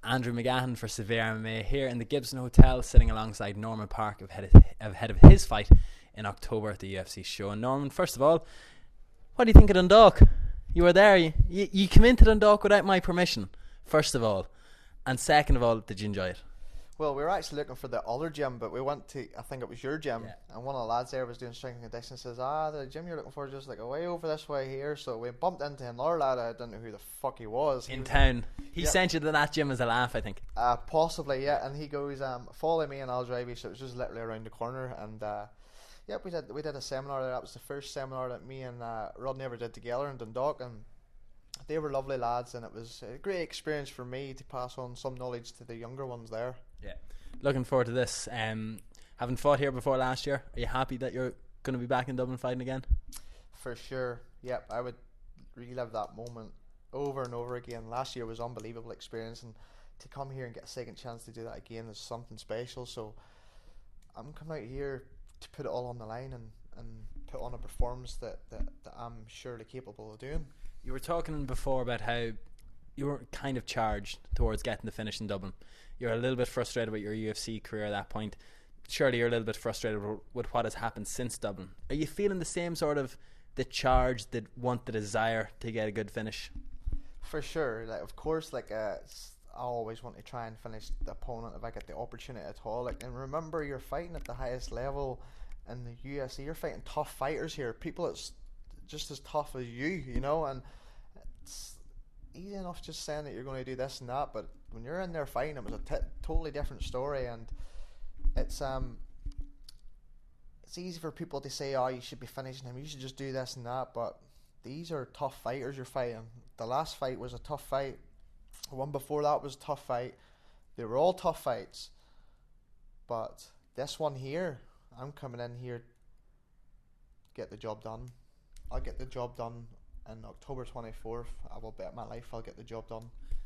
Andrew McGahan for SevereMMA here in the Gibson Hotel, sitting alongside Norman Parke ahead of his fight in October at the UFC show. And Norman, first of all, what do you think of Dundalk? You were there. You came into Dundalk without my permission, first of all. And second of all, did you enjoy it? Well, we were actually looking for the other gym, but we went to, I think it was your gym, and one of the lads there was doing strength and conditioning, says, the gym you're looking for is just like way over this way here. So we bumped into another lad. I didn't know who the fuck he was. In town. He sent you to that gym as a laugh, I think. Possibly, yeah. And he goes, follow me and I'll drive you. So it was just literally around the corner. And we did a seminar there. That was the first seminar that me and Rodney ever did together in Dundalk, and they were lovely lads, and it was a great experience for me to pass on some knowledge to the younger ones there. Yeah. Looking forward to this. Having fought here before last year, are you happy that you're going to be back in Dublin fighting again? For sure. Yep, I would relive that moment over and over again. Last year was an unbelievable experience, and to come here and get a second chance to do that again is something special. So I'm coming out here to put it all on the line and put on a performance that I'm surely capable of doing. You were talking before about how you were kind of charged towards getting the finish in Dublin. You're a little bit frustrated with your UFC career at that point. Surely you're a little bit frustrated with what has happened since Dublin. Are you feeling the same sort of the charge, the want, the desire to get a good finish? For sure. Like, of course, I always want to try and finish the opponent if I get the opportunity at all. And remember, you're fighting at the highest level in the UFC. You're fighting tough fighters here. People that's just as tough as you, and it's easy enough just saying that you're going to do this and that, but when you're in there fighting, it was a totally different story. And it's easy for people to say, you should be finishing him, you should just do this and that, but these are tough fighters you're fighting. The last fight was a tough fight. The one before that was a tough fight. They were all tough fights, but this one here, I'm coming in here to get the job done. I'll get the job done on October 24th. I will bet my life I'll get the job done.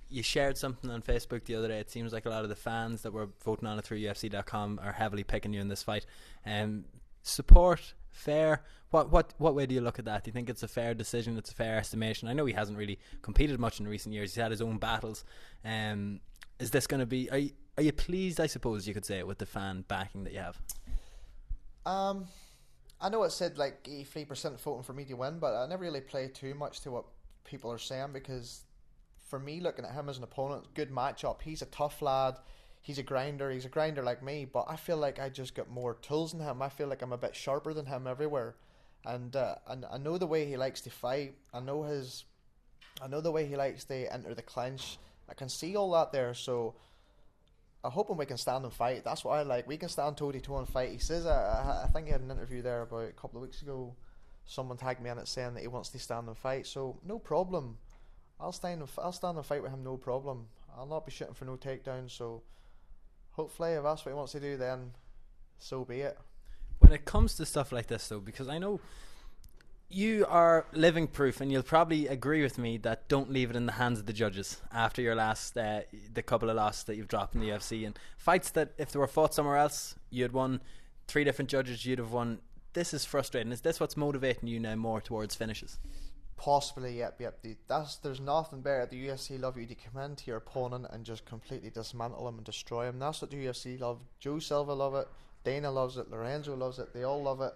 You shared something on Facebook the other day. It seems like a lot of the fans that were voting on it through UFC.com are heavily picking you in this fight. Support, fair. What way do you look at that? Do you think it's a fair decision? It's a fair estimation? I know he hasn't really competed much in recent years. He's had his own battles. Is this going to be? Are you pleased, I suppose you could say, with the fan backing that you have? I know it said 83% voting for me to win, but I never really play too much to what people are saying, because for me, looking at him as an opponent, good matchup. He's a tough lad. He's a grinder like me, but I feel like I just got more tools than him. I feel like I'm a bit sharper than him everywhere, and I know the way he likes to fight. I know the way he likes to enter the clinch. I can see all that there, so I'm hoping we can stand and fight. That's what I like. We can stand toe to toe and fight. He says, I think he had an interview there about a couple of weeks ago. Someone tagged me in it saying that he wants to stand and fight. So no problem. I'll stand and fight with him. No problem. I'll not be shooting for no takedowns. So hopefully, if that's what he wants to do, then so be it. When it comes to stuff like this, though, because I know you are living proof, and you'll probably agree with me that don't leave it in the hands of the judges after your last, the couple of losses that you've dropped in the UFC, and fights that if they were fought somewhere else, you'd won 3 different judges, you'd have won. This is frustrating. Is this what's motivating you now more towards finishes? Possibly, yep. There's nothing better. The UFC love you to come into your opponent and just completely dismantle him and destroy him. That's what the UFC love. Joe Silva love it. Dana loves it. Lorenzo loves it. They all love it.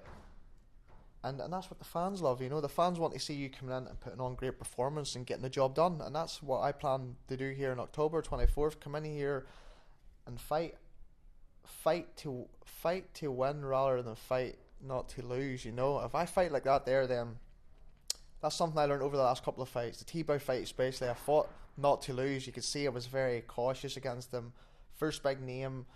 And that's what the fans love, The fans want to see you coming in and putting on great performance and getting the job done. And that's what I plan to do here on October 24th. Come in here and fight to win rather than fight not to lose, If I fight like that there, then that's something I learned over the last couple of fights. The T-Bow fight especially, I fought not to lose. You could see I was very cautious against him. First big name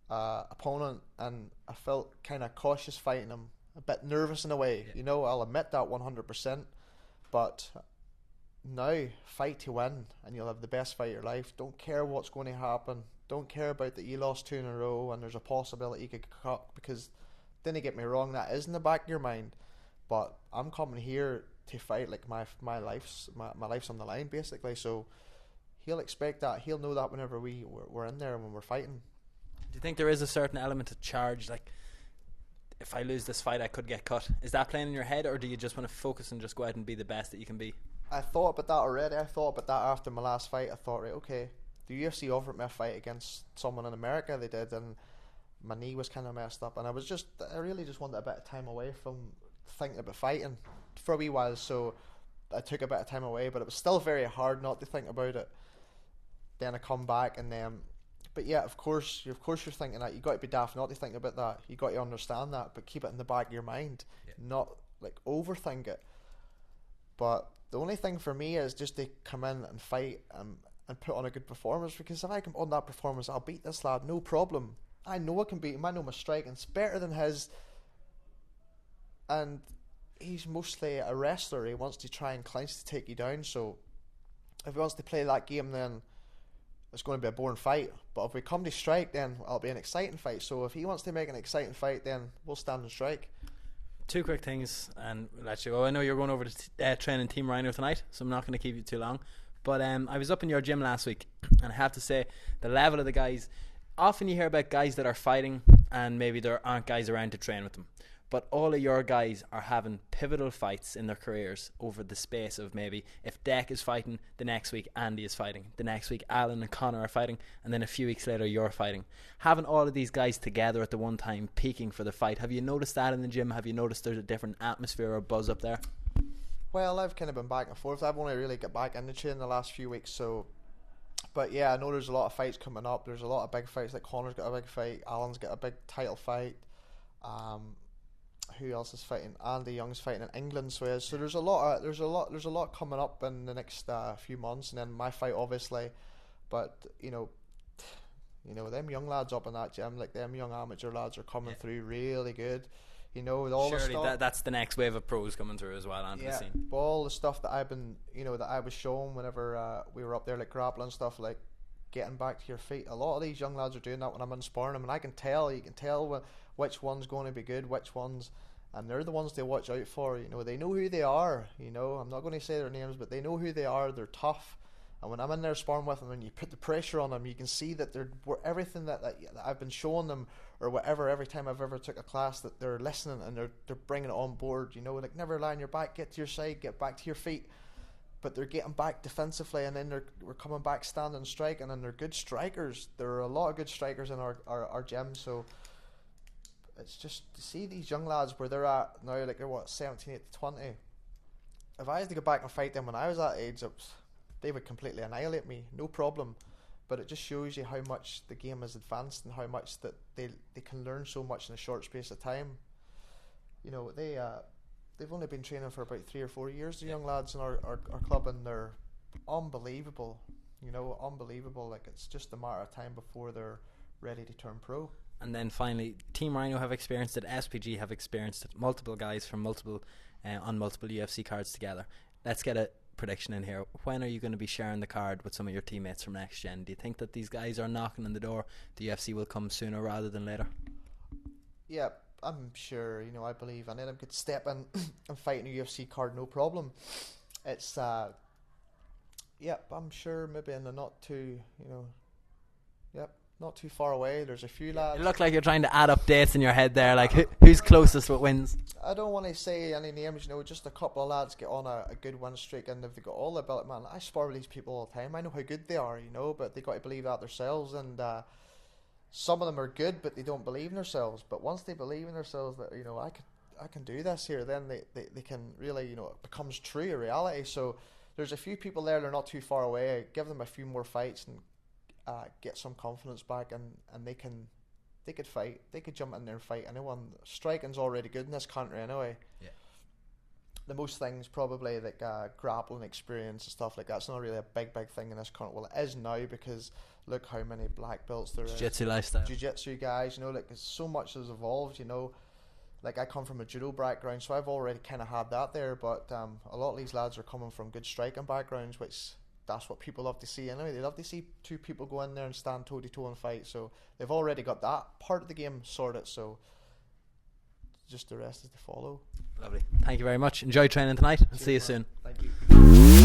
opponent, and I felt kind of cautious fighting him. A bit nervous in a way, I'll admit that 100%. But now, fight to win, and you'll have the best fight of your life. Don't care what's going to happen. Don't care about that you lost 2 in a row and there's a possibility you could cut, because, don't get me wrong, that is in the back of your mind. But I'm coming here to fight like my life's on the line, basically. So he'll expect that. He'll know that whenever we're in there and when we're fighting. Do you think there is a certain element of charge, like, if I lose this fight I could get cut? Is that playing in your head, or do you just want to focus and just go out and be the best that you can be? I thought about that already. I thought about that after my last fight. I thought, right, okay, the UFC offered me a fight against someone in America. They did, and my knee was kind of messed up, and I really just wanted a bit of time away from thinking about fighting for a wee while. So I took a bit of time away, but it was still very hard not to think about it. Then I come back, and then, but yeah, of course you're thinking that. You got to be daft not to think about that. You got to understand that, but keep it in the back of your mind, not like overthink it. But the only thing for me is just to come in and fight and put on a good performance, because if I can put on that performance, I'll beat this lad, no problem. I know I can beat him. I know my striking's better than his, and he's mostly a wrestler. He wants to try and clinch to take you down. So if he wants to play that game, then it's going to be a boring fight. But if we come to strike, then it'll be an exciting fight. So if he wants to make an exciting fight, then we'll stand and strike. Two quick things, and we'll let you go. I know you're going over to training Team Rhino tonight, so I'm not going to keep you too long. But I was up in your gym last week, and I have to say, the level of the guys, often you hear about guys that are fighting, and maybe there aren't guys around to train with them. But all of your guys are having pivotal fights in their careers over the space of maybe, if Deck is fighting, the next week Andy is fighting, the next week Alan and Connor are fighting, and then a few weeks later you're fighting. Having all of these guys together at the one time, peaking for the fight, have you noticed that in the gym? Have you noticed there's a different atmosphere or buzz up there? Well, I've kind of been back and forth. I've only really got back into training the last few weeks, so... But yeah, I know there's a lot of fights coming up. There's a lot of big fights, like Connor's got a big fight, Alan's got a big title fight. Who else is fighting? Andy Young's fighting in England, so there's a lot coming up in the next few months, and then my fight, obviously. But you know, them young lads up in that gym, like them young amateur lads, are coming through really good. You know, with all surely the stuff, that's the next wave of pros coming through as well onto the scene. But all the stuff that I've been, that I was shown whenever we were up there, like grappling stuff, like getting back to your feet. A lot of these young lads are doing that when I'm in sparring them, and I can tell. You can tell which one's going to be good, which ones. And they're the ones to watch out for. They know who they are. I'm not going to say their names, but they know who they are. They're tough. And when I'm in there sparring with them and you put the pressure on them, you can see that they're everything that I've been showing them or whatever, every time I've ever took a class, that they're listening and they're bringing it on board. Like, never lie on your back, get to your side, get back to your feet. But they're getting back defensively, and then we're coming back standing and striking, and they're good strikers. There are a lot of good strikers in our gym, so... It's just to see these young lads where they're at now, like they're 17, 18, 20. If I was to go back and fight them when I was that age, they would completely annihilate me, no problem. But it just shows you how much the game has advanced and how much that they can learn so much in a short space of time. They've only been training for about 3 or 4 years, the young lads in our club, and they're unbelievable. Unbelievable. Like, it's just a matter of time before they're ready to turn pro. And then finally, Team Rhino have experienced it, SPG have experienced it, multiple guys from multiple on multiple UFC cards together. Let's get a prediction in here. When are you going to be sharing the card with some of your teammates from Next Gen? Do you think that these guys are knocking on the door? The UFC will come sooner rather than later? Yeah, I'm sure. I believe any of them could step in and fight in a UFC card, no problem. It's I'm sure maybe in the not too not too far away. There's a few lads. You look like you're trying to add up dates in your head there, like who's closest with wins. I don't want to say any names, just a couple of lads get on a good win streak, and if they got all the ability, man, I spar with these people all the time. I know how good they are, but they got to believe that themselves, and some of them are good, but they don't believe in themselves. But once they believe in themselves that, I can do this here, then they can really, it becomes true, a reality. So there's a few people there that are not too far away. Give them a few more fights and get some confidence back, and they could fight. They could jump in there and fight anyone. Striking's already good in this country anyway. Yeah. The most things probably like grappling experience and stuff like that's not really a big thing in this country. Well, it is now, because look how many black belts there is. Jiu-jitsu lifestyle. Jiu-jitsu guys, so much has evolved. Like I come from a judo background, so I've already kind of had that there. But a lot of these lads are coming from good striking backgrounds, which. That's what people love to see anyway. They love to see two people go in there and stand toe to toe and fight. So they've already got that part of the game sorted. So just the rest is to follow. Lovely. Thank you very much. Enjoy training tonight, and see you soon. Thank you.